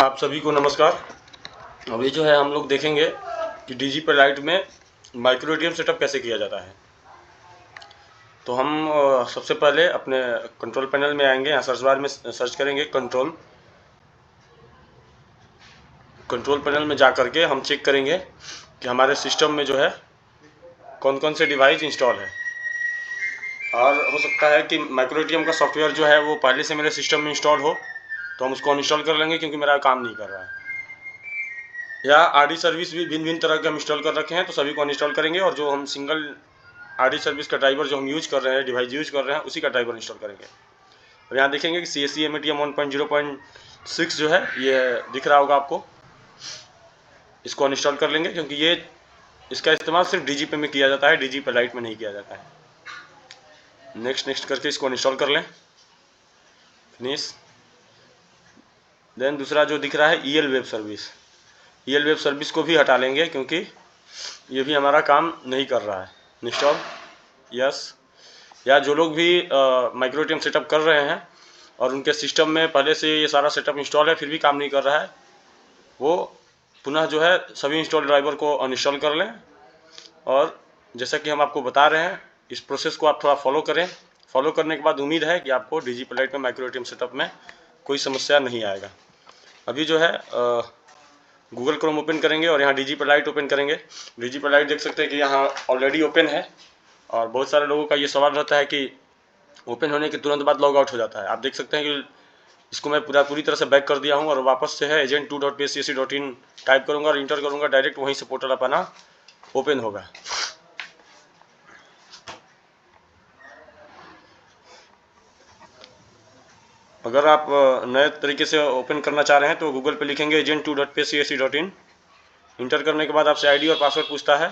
आप सभी को नमस्कार। अब ये जो है हम लोग देखेंगे कि DigiPalyte में माइक्रो ATM सेटअप कैसे किया जाता है। तो हम सबसे पहले अपने कंट्रोल पैनल में आएंगे। यहाँ सर्च बार में सर्च करेंगे कंट्रोल पैनल में जा करके हम चेक करेंगे कि हमारे सिस्टम में जो है कौन कौन से डिवाइस इंस्टॉल है। और हो सकता है कि माइक्रो ATM का सॉफ्टवेयर जो है वो पहले से मेरे सिस्टम में इंस्टॉल हो, तो हम उसको अनइंस्टॉल कर लेंगे क्योंकि मेरा काम नहीं कर रहा है। या RD सर्विस भी भिन्न भिन्न तरह के हम इंस्टॉल कर रखे हैं, तो सभी को अनइंस्टॉल करेंगे और जो हम सिंगल RD सर्विस का ड्राइवर जो हम यूज कर रहे हैं, डिवाइस यूज कर रहे हैं, उसी का ड्राइवर इंस्टॉल करेंगे। और यहाँ देखेंगे कि CSE MATM 1.0.6 जो है ये दिख रहा होगा आपको। इसको अनइंस्टॉल कर लेंगे क्योंकि ये इसका इस्तेमाल सिर्फ DG पे में किया जाता है, DigiPalyte में नहीं किया जाता है। नेक्स्ट करके इसको अनइंस्टॉल कर लें। फिनिश। देन दूसरा जो दिख रहा है EL वेब सर्विस को भी हटा लेंगे क्योंकि ये भी हमारा काम नहीं कर रहा है। Install yes. या जो लोग भी माइक्रो ATM सेटअप कर रहे हैं और उनके सिस्टम में पहले से ये सारा सेटअप इंस्टॉल है फिर भी काम नहीं कर रहा है, वो पुनः जो है सभी इंस्टॉल ड्राइवर को अनइंस्टॉल कर लें। और जैसा कि हम आपको बता रहे हैं, इस प्रोसेस को आप थोड़ा फॉलो करें। फॉलो करने के बाद उम्मीद है कि आपको DigiPalyte में माइक्रो ATM सेटअप में कोई समस्या नहीं आएगा। अभी जो है गूगल क्रोम ओपन करेंगे और यहाँ DigiPalyte ओपन करेंगे। DigiPalyte देख सकते हैं कि यहाँ ऑलरेडी ओपन है और बहुत सारे लोगों का ये सवाल रहता है कि ओपन होने के तुरंत बाद लॉग आउट हो जाता है। आप देख सकते हैं कि इसको मैं पूरी तरह से बैक कर दिया हूँ और वापस से है agent2.pscsc.in टाइप करूँगा और इंटर करूँगा, डायरेक्ट वहीं से पोर्टल अपना ओपन होगा। अगर आप नए तरीके से ओपन करना चाह रहे हैं तो गूगल पे लिखेंगे agent2.pscsc.in। इंटर करने के बाद आपसे ID और पासवर्ड पूछता है,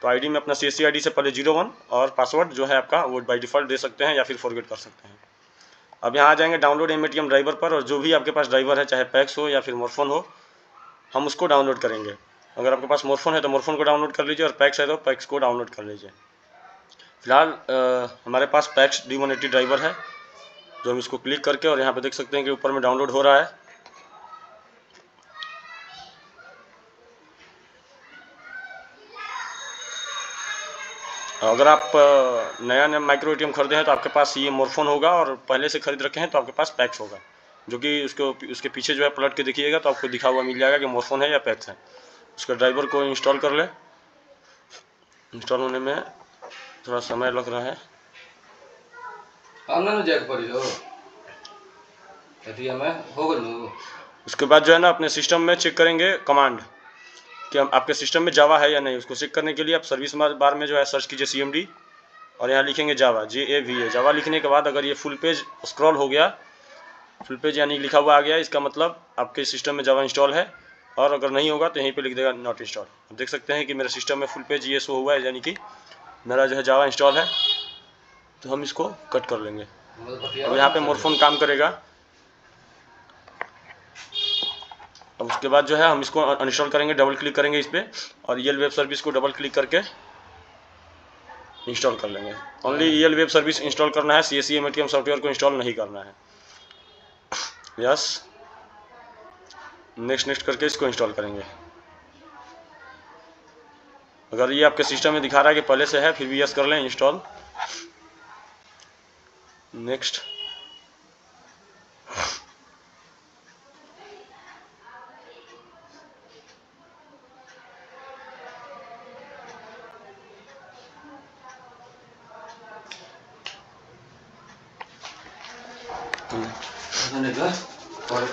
तो ID में अपना CSC ID से पहले 01 और पासवर्ड जो है आपका वो बाय डिफ़ॉल्ट दे सकते हैं या फिर फॉरगेट कर सकते हैं। अब यहाँ आ जाएंगे डाउनलोड MATM ड्राइवर पर, और जो भी आपके पास ड्राइवर है, चाहे पैक्स हो या फिर मोरफोन हो, हम उसको डाउनलोड करेंगे। अगर आपके पास मोरफोन है तो मोरफोन को डाउनलोड कर लीजिए और पैक्स है तो पैक्स को डाउनलोड कर लीजिए। फिलहाल हमारे पास पैक्स D180 ड्राइवर है, जो हम इसको क्लिक करके, और यहाँ पे देख सकते हैं कि ऊपर में डाउनलोड हो रहा है। अगर आप नया माइक्रो ATM खरीदे हैं तो आपके पास ये मोरफोन होगा, और पहले से खरीद रखे हैं तो आपके पास पैक्स होगा, जो कि उसके पीछे जो है पलट के देखिएगा तो आपको दिखा हुआ मिल जाएगा कि मोरफोन है या पैक्स है। उसका ड्राइवर को इंस्टॉल कर ले। इंस्टॉल होने में थोड़ा समय लग रहा है। उसके बाद जो है ना अपने सिस्टम में चेक करेंगे कमांड कि आपके सिस्टम में जावा है या नहीं। उसको चेक करने के लिए आप सर्विस बार में जो है सर्च कीजिए CMD और यहाँ लिखेंगे जावा, JAVA। जावा लिखने के बाद अगर ये फुल पेज स्क्रॉल हो गया, फुल पेज यानी लिखा हुआ आ गया, इसका मतलब आपके सिस्टम में जावा इंस्टॉल है। और अगर नहीं होगा तो यहीं पे लिख देगा नॉट इंस्टॉल। आप देख सकते हैं कि मेरे सिस्टम में फुल पेज ये शो हुआ है, यानी कि मेरा जो है जावा इंस्टॉल है। तो हम इसको कट कर लेंगे। अब यहाँ पे मोरफोन काम करेगा। अब उसके बाद जो है हम इसको अनइंस्टॉल करेंगे, डबल क्लिक करेंगे इस पर, और EL वेब सर्विस को डबल क्लिक करके इंस्टॉल कर लेंगे। Only EL web service install करना है, CSE MATM सॉफ्टवेयर को इंस्टॉल नहीं करना है। यस। नेक्स्ट करके इसको इंस्टॉल करेंगे। अगर ये आपके सिस्टम में दिखा रहा है कि पहले से है, फिर भी यस कर लें इंस्टॉल। नेक्स्ट।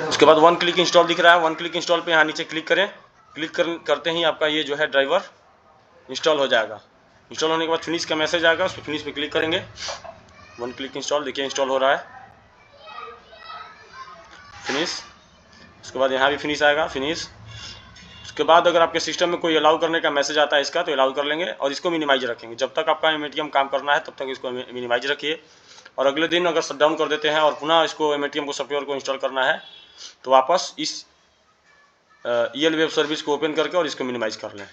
उसके बाद वन क्लिक इंस्टॉल दिख रहा है, वन क्लिक इंस्टॉल पे यहाँ नीचे क्लिक करें। क्लिक करते ही आपका ये जो है ड्राइवर इंस्टॉल हो जाएगा। इंस्टॉल होने के बाद फिनिश का मैसेज आएगा, उस पर फिनिश पे क्लिक करेंगे। वन क्लिक इंस्टॉल देखिए इंस्टॉल हो रहा है। फिनिश। उसके बाद यहाँ भी फिनिश आएगा, फिनिश। उसके बाद अगर आपके सिस्टम में कोई अलाउ करने का मैसेज आता है इसका, तो अलाउ कर लेंगे और इसको मिनिमाइज रखेंगे। जब तक आपका MATM काम करना है तब तक इसको मिनिमाइज रखिए। और अगले दिन अगर शट डाउन कर देते हैं और पुनः इसको MATM को सॉफ्टवेयर को इंस्टॉल करना है तो वापस इस EL वेब सर्विस को ओपन करके और इसको मिनिमाइज कर लें।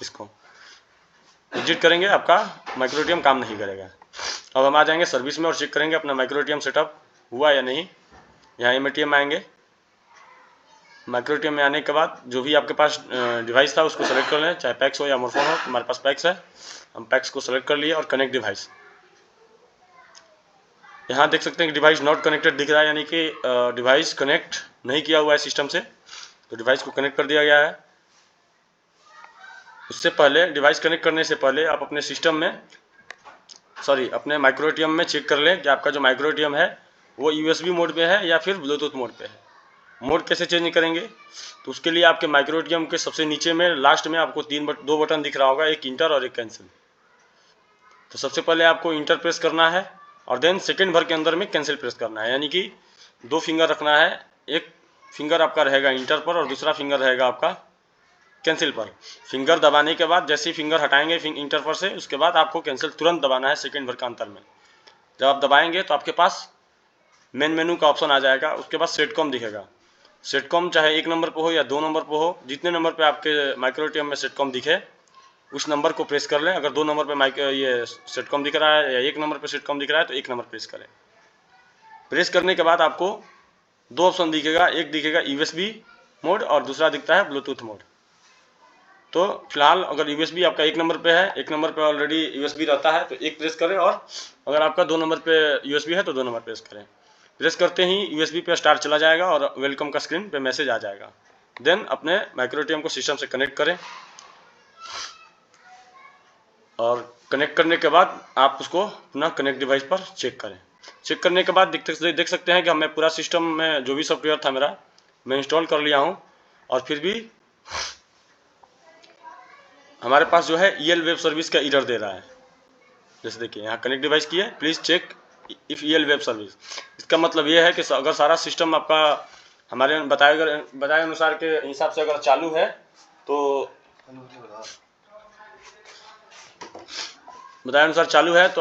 इसको एग्जिट करेंगे, आपका माइक्रो ATM काम नहीं करेगा। अब हम आ जाएंगे सर्विस में और चेक करेंगे अपना माइक्रो ATM सेटअप हुआ या नहीं। यहाँ MATM आएंगे, माइक्रो एटीएम में आने के बाद जो भी आपके पास डिवाइस था उसको सेलेक्ट कर लें, चाहे पैक्स हो या मोरफोन हो। हमारे पास पैक्स है, हम पैक्स को सेलेक्ट कर लिए और कनेक्ट डिवाइस। यहाँ देख सकते हैं कि डिवाइस नॉट कनेक्टेड दिख रहा है, यानी कि डिवाइस कनेक्ट नहीं किया हुआ है सिस्टम से। तो डिवाइस को कनेक्ट कर दिया गया है। उससे पहले, डिवाइस कनेक्ट करने से पहले आप अपने सिस्टम में, अपने माइक्रो एटीएम में चेक कर लें कि आपका जो माइक्रो एटीएम है वो यूएसबी मोड पे है या फिर ब्लूटूथ मोड पे है। मोड कैसे चेंज करेंगे? तो उसके लिए आपके माइक्रो एटीएम के सबसे नीचे में लास्ट में आपको दो बटन दिख रहा होगा, एक इंटर और एक कैंसिल। तो सबसे पहले आपको इंटर प्रेस करना है और देन सेकेंड भर के अंदर में कैंसिल प्रेस करना है, यानी कि 2 फिंगर रखना है। एक फिंगर आपका रहेगा इंटर पर और दूसरा फिंगर रहेगा आपका कैंसिल पर। फिंगर दबाने के बाद जैसे ही फिंगर हटाएंगे इंटर पर से, उसके बाद आपको कैंसिल तुरंत दबाना है सेकेंड भर का अंतर में। जब आप दबाएंगे तो आपके पास मेन मेनू का ऑप्शन आ जाएगा, उसके बाद सेटकॉम दिखेगा। सेटकॉम चाहे 1 नंबर पर हो या 2 नंबर पर हो, जितने नंबर पे आपके माइक्रो एटीएम में सेटकॉम दिखे उस नंबर को प्रेस कर लें। अगर 2 नंबर पे ये सेटकॉम दिख रहा है या 1 नंबर पे सेटकॉम दिख रहा है तो 1 नंबर प्रेस करें। प्रेस करने के बाद आपको 2 ऑप्शन दिखेगा, एक दिखेगा यूएसबी मोड और दूसरा दिखता है ब्लूटूथ मोड। तो फिलहाल अगर यूएसबी आपका 1 नंबर पे है, 1 नंबर पे ऑलरेडी यूएसबी रहता है तो 1 प्रेस करें, और अगर आपका 2 नंबर पे यूएसबी है तो 2 नंबर प्रेस करें। प्रेस करते ही यूएसबी पे स्टार चला जाएगा और वेलकम का स्क्रीन पे मैसेज आ जाएगा। देन अपने माइक्रो एटीएम को सिस्टम से कनेक्ट करें और कनेक्ट करने के बाद आप उसको पुनः कनेक्ट डिवाइस पर चेक करें। चेक करने के बाद देख सकते हैं कि हमें पूरा सिस्टम में जो भी सॉफ्टवेयर था मेरा, मैं इंस्टॉल कर लिया हूँ, और फिर भी हमारे पास जो है ईएल वेब सर्विस का एरर दे रहा है। जैसे देखिए यहाँ कनेक्ट डिवाइस की है, please check if EL web service. इसका मतलब ये है कि अगर सारा सिस्टम आपका हमारे बताए अनुसार के हिसाब से अगर चालू है तो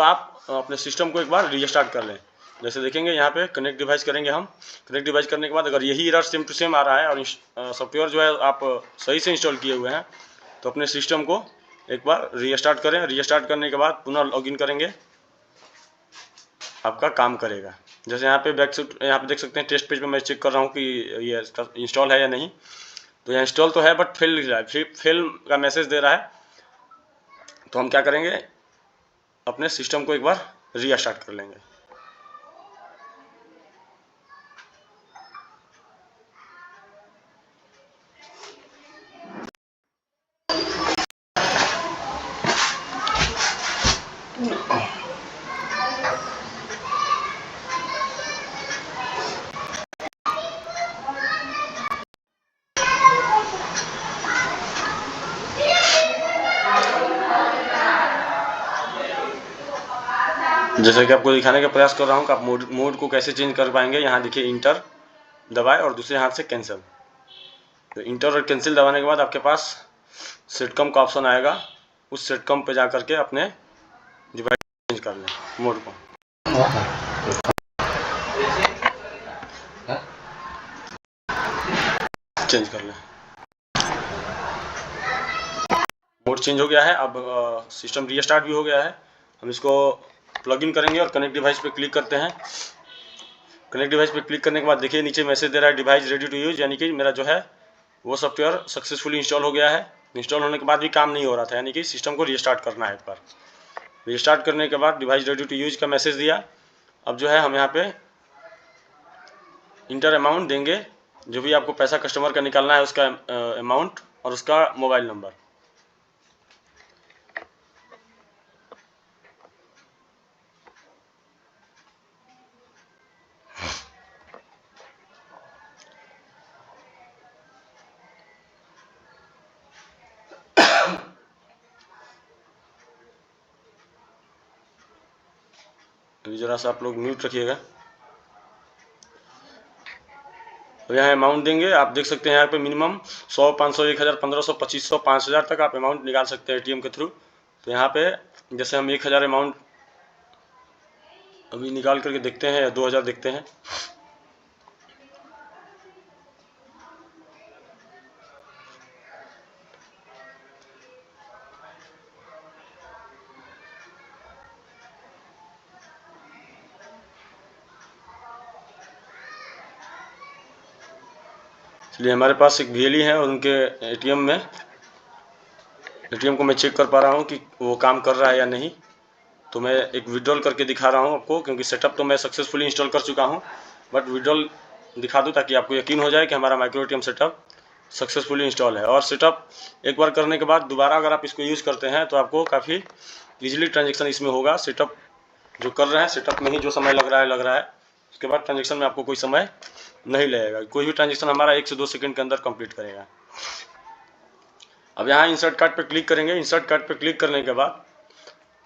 आप अपने सिस्टम को एक बार रीस्टार्ट कर लें। जैसे देखेंगे यहाँ पे कनेक्ट डिवाइस करेंगे हम। कनेक्ट डिवाइस करने के बाद अगर यही एरर सेम टू सेम आ रहा है और सॉफ्टवेयर जो है आप सही से इंस्टॉल किए हुए हैं, तो अपने सिस्टम को एक बार रीस्टार्ट करें। रीस्टार्ट करने के बाद पुनः लॉगिन करेंगे, आपका काम करेगा। जैसे यहाँ पे यहाँ पे देख सकते हैं टेस्ट पेज पे मैं चेक कर रहा हूँ कि ये इंस्टॉल है या नहीं। तो यहाँ इंस्टॉल तो है बट फेल लिख रहा है, फेल का मैसेज दे रहा है। तो हम क्या करेंगे, अपने सिस्टम को एक बार रीस्टार्ट कर लेंगे। जैसे कि आपको दिखाने का प्रयास कर रहा हूँ कि आप मोड को कैसे चेंज कर पाएंगे। यहाँ देखिए इंटर दबाए और दूसरे हाथ से कैंसिल। तो इंटर और कैंसिल दबाने के बाद आपके पास सेटकॉम का ऑप्शन आएगा, उस सेटकॉम पे जा करके अपने डिवाइस चेंज कर लें मोड को। चेंज कर लें, मोड चेंज हो गया है। अब सिस्टम रीस्टार्ट भी हो गया है। हम इसको प्लग इन करेंगे और कनेक्ट डिवाइस पे क्लिक करते हैं। कनेक्ट डिवाइस पे क्लिक करने के बाद देखिए नीचे मैसेज दे रहा है डिवाइस रेडी टू यूज, यानी कि मेरा जो है वो सॉफ्टवेयर सक्सेसफुली इंस्टॉल हो गया है। इंस्टॉल होने के बाद भी काम नहीं हो रहा था, यानी कि सिस्टम को रीस्टार्ट करना है एक बार। रीस्टार्ट करने के बाद डिवाइस रेडी टू यूज का मैसेज दिया। अब जो है हम यहाँ पे इंटर अमाउंट देंगे, जो भी आपको पैसा कस्टमर का निकालना है उसका अमाउंट और उसका मोबाइल नंबर। अभी ज़रा सा आप लोग म्यूट रखिएगा। तो यहाँ अमाउंट देंगे, आप देख सकते हैं यहाँ पे मिनिमम 100, 500, 1000, 1500, 2500, 5000 तक आप अमाउंट निकाल सकते हैं एटीएम के थ्रू। तो यहाँ पे जैसे हम 1000 अमाउंट अभी निकाल करके देखते हैं या 2000 देखते हैं। इसलिए हमारे पास एक VLE है और उनके एटीएम को मैं चेक कर पा रहा हूँ कि वो काम कर रहा है या नहीं। तो मैं एक विड्रॉल करके दिखा रहा हूँ आपको, क्योंकि सेटअप तो मैं सक्सेसफुली इंस्टॉल कर चुका हूँ, बट विड्रॉल दिखा दूँ ताकि आपको यकीन हो जाए कि हमारा micro ATM setup successfully install है। और सेटअप एक बार करने के बाद दोबारा अगर आप इसको यूज़ करते हैं तो आपको काफ़ी ईजिली ट्रांजेक्शन इसमें होगा। सेटअप जो कर रहे हैं, सेटअप में ही जो समय लग रहा है, उसके बाद ट्रांजेक्शन में आपको कोई समय नहीं लगेगा। कोई भी ट्रांजेक्शन हमारा 1 से 2 सेकंड के अंदर कंप्लीट करेगा। अब यहाँ इंसर्ट कार्ड पे क्लिक करेंगे। इंसर्ट कार्ड पे क्लिक करने के बाद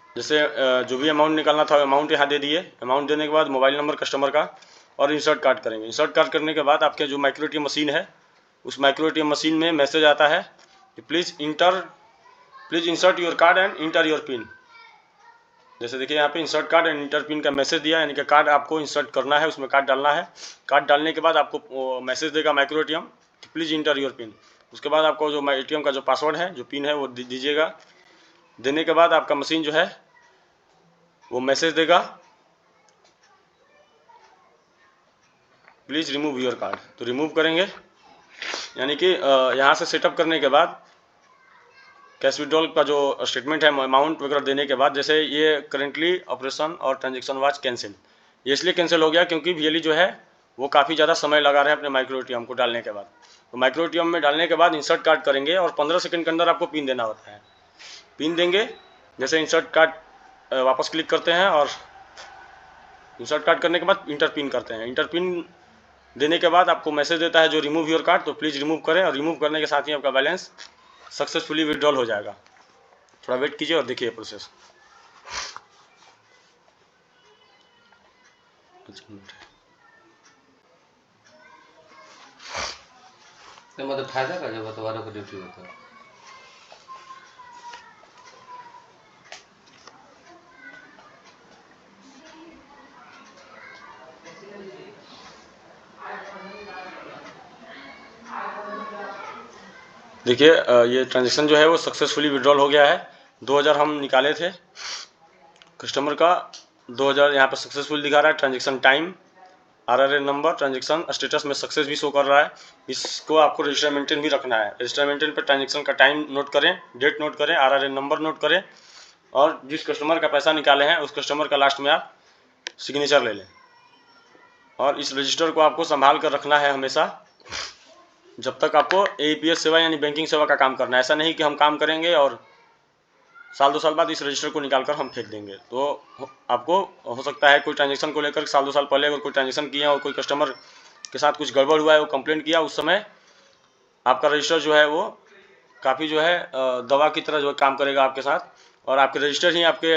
जैसे जो भी अमाउंट निकालना था अमाउंट यहाँ दे दिए। अमाउंट देने के बाद मोबाइल नंबर कस्टमर का और इंसर्ट कार्ड करेंगे। इंसर्ट कार्ड करने के बाद आपके जो माइक्रो ATM मशीन है, उस माइक्रो ATM मशीन में मैसेज आता है कि please insert your card and inter your pin. जैसे देखिए यहाँ पे insert card and inter pin का मैसेज दिया, यानी कि कार्ड आपको इंसर्ट करना है, उसमें कार्ड डालना है। कार्ड डालने के बाद आपको मैसेज देगा माइक्रो ATM कि प्लीज़ इंटर योर पिन। उसके बाद आपको जो ATM का जो पासवर्ड है, जो पिन है, वो दीजिएगा। देने के बाद आपका मशीन जो है वो मैसेज देगा प्लीज़ रिमूव योर कार्ड। तो रिमूव करेंगे, यानी कि यहाँ से सेटअप करने के बाद कैश विड्रॉल का जो स्टेटमेंट है अमाउंट वगैरह देने के बाद, जैसे ये करेंटली ऑपरेशन और ट्रांजेक्शन वाज कैंसिल। ये इसलिए कैंसिल हो गया क्योंकि VLE जो है वो काफ़ी ज़्यादा समय लगा रहे हैं अपने माइक्रो ATM को डालने के बाद। तो माइक्रो ATM में डालने के बाद इंसर्ट कार्ड करेंगे और 15 सेकंड के अंदर आपको पिन देना होता है। पिन देंगे, जैसे इंसर्ट कार्ड वापस क्लिक करते हैं और इंसर्ट कार्ड करने के बाद इंटर पिन करते हैं। इंटर पिन देने के बाद आपको मैसेज देता है जो रिमूव योर कार्ड, तो प्लीज़ रिमूव करें। और रिमूव करने के साथ ही आपका बैलेंस सक्सेसफुली विड्रॉल हो जाएगा। थोड़ा वेट कीजिए और देखिए प्रोसेस। मतलब फायदा का जब दोबारा को ड्यूटी होता है। देखिए ये ट्रांजेक्शन जो है वो सक्सेसफुली विड्रॉल हो गया है। 2000 हम निकाले थे कस्टमर का, 2000 यहाँ पर सक्सेसफुल दिखा रहा है। Transaction time, RRA number, transaction status में सक्सेस भी शो कर रहा है। इसको आपको रजिस्टर मेंटेन भी रखना है। रजिस्टर मेंटेन पर ट्रांजेक्शन का टाइम नोट करें, डेट नोट करें, RRA नंबर नोट करें, और जिस कस्टमर का पैसा निकाले हैं उस कस्टमर का लास्ट में आप सिग्नेचर ले लें। और इस रजिस्टर को आपको संभाल कर रखना है हमेशा, जब तक आपको AEPS सेवा यानी बैंकिंग सेवा का काम करना है। ऐसा नहीं कि हम काम करेंगे और साल 2 साल बाद इस रजिस्टर को निकाल कर हम फेंक देंगे। तो आपको हो सकता है कोई ट्रांजेक्शन को लेकर साल 2 साल पहले अगर कोई ट्रांजेक्शन किया और कोई कस्टमर के साथ कुछ गड़बड़ हुआ है, वो कंप्लेंट किया, उस समय आपका रजिस्टर जो है वो काफ़ी जो है दवा की तरह जो है काम करेगा आपके साथ। और आपके रजिस्टर ही आपके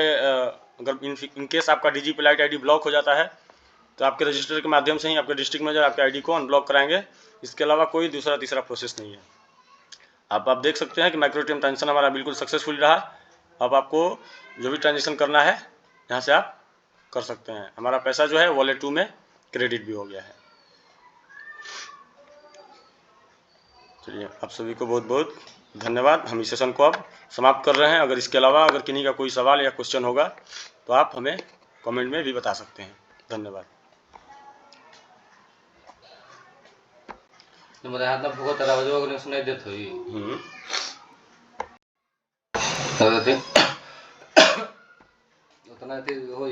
अगर इनकेस आपका DigiPlite ID ब्लॉक हो जाता है तो आपके रजिस्टर के माध्यम से ही आपके डिस्ट्रिक्ट मैनेजर आपके ID को अनब्लॉक कराएंगे। इसके अलावा कोई दूसरा तीसरा प्रोसेस नहीं है। आप देख सकते हैं कि माइक्रो ATM ट्रांजेक्शन हमारा बिल्कुल सक्सेसफुल रहा। अब आपको जो भी ट्रांजेक्शन करना है यहाँ से आप कर सकते हैं। हमारा पैसा जो है वॉलेट 2 में क्रेडिट भी हो गया है। चलिए, आप सभी को बहुत बहुत धन्यवाद। हम इस सेशन को अब समाप्त कर रहे हैं। अगर इसके अलावा अगर किन्हीं का कोई सवाल या क्वेश्चन होगा तो आप हमें कमेंट में भी बता सकते हैं। धन्यवाद। मतलब हाथ में भूखो तरह हो जो सुनाई देते हुई उतना हो